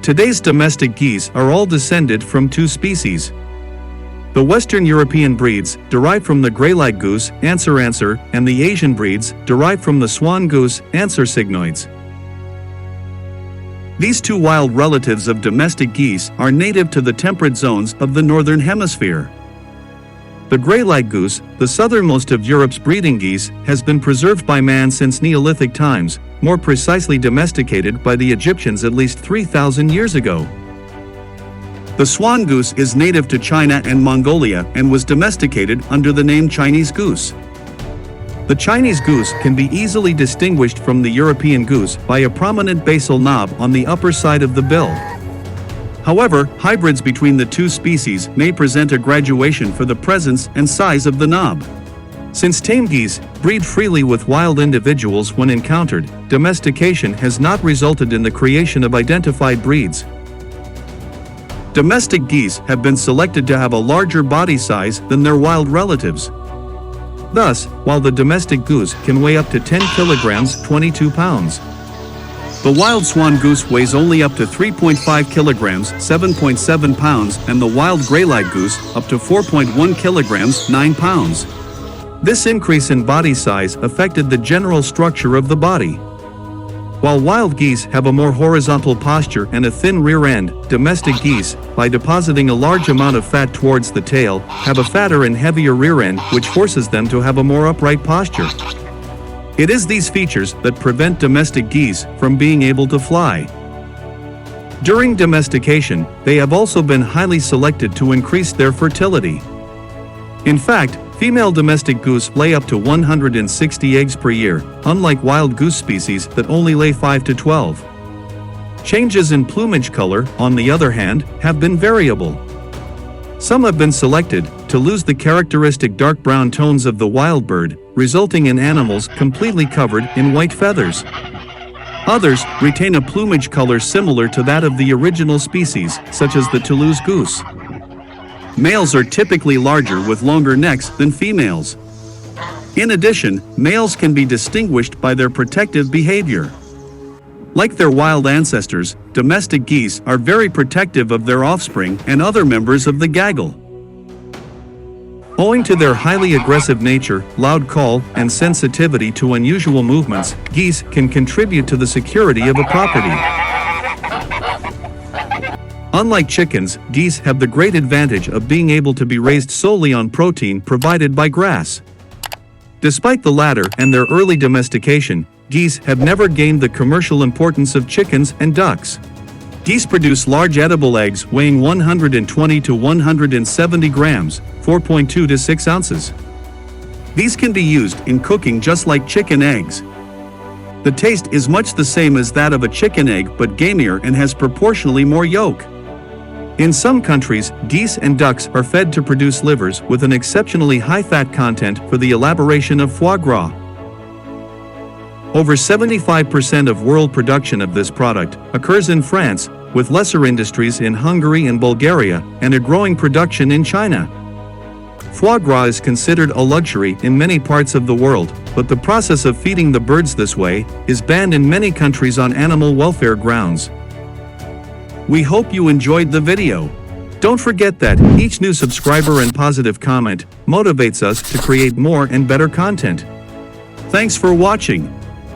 Today's domestic geese are all descended from two species. The Western European breeds, derived from the gray-lag goose, Anser, and the Asian breeds, derived from the swan goose, Anser cygnoides. These two wild relatives of domestic geese are native to the temperate zones of the Northern Hemisphere. The gray-lag goose, the southernmost of Europe's breeding geese, has been preserved by man since Neolithic times, more precisely domesticated by the Egyptians at least 3,000 years ago. The swan goose is native to China and Mongolia and was domesticated under the name Chinese goose. The Chinese goose can be easily distinguished from the European goose by a prominent basal knob on the upper side of the bill. However, hybrids between the two species may present a graduation for the presence and size of the knob. Since tame geese breed freely with wild individuals when encountered, domestication has not resulted in the creation of identified breeds. Domestic geese have been selected to have a larger body size than their wild relatives. Thus, while the domestic goose can weigh up to 10 kilograms, 22 pounds, the wild swan goose weighs only up to 3.5 kilograms, 7.7 pounds, and the wild gray-lag goose up to 4.1 kilograms, 9 pounds. This increase in body size affected the general structure of the body. While wild geese have a more horizontal posture and a thin rear end, domestic geese, by depositing a large amount of fat towards the tail, have a fatter and heavier rear end which forces them to have a more upright posture. It is these features that prevent domestic geese from being able to fly. During domestication, they have also been highly selected to increase their fertility. In fact, female domestic goose lay up to 160 eggs per year, unlike wild goose species that only lay 5 to 12. Changes in plumage color, on the other hand, have been variable. Some have been selected to lose the characteristic dark brown tones of the wild bird, resulting in animals completely covered in white feathers. Others retain a plumage color similar to that of the original species, such as the Toulouse goose. Males are typically larger with longer necks than females. In addition, males can be distinguished by their protective behavior. Like their wild ancestors, domestic geese are very protective of their offspring and other members of the gaggle. Owing to their highly aggressive nature, loud call, and sensitivity to unusual movements, geese can contribute to the security of a property. Unlike chickens, geese have the great advantage of being able to be raised solely on protein provided by grass. Despite the latter and their early domestication, geese have never gained the commercial importance of chickens and ducks. Geese produce large edible eggs weighing 120 to 170 grams, 4.2 to 6 ounces. These can be used in cooking just like chicken eggs. The taste is much the same as that of a chicken egg but gamier and has proportionally more yolk. In some countries, geese and ducks are fed to produce livers with an exceptionally high fat content for the elaboration of foie gras. Over 75% of world production of this product occurs in France, with lesser industries in Hungary and Bulgaria, and a growing production in China. Foie gras is considered a luxury in many parts of the world, but the process of feeding the birds this way is banned in many countries on animal welfare grounds. We hope you enjoyed the video. Don't forget that each new subscriber and positive comment motivates us to create more and better content. Thanks for watching.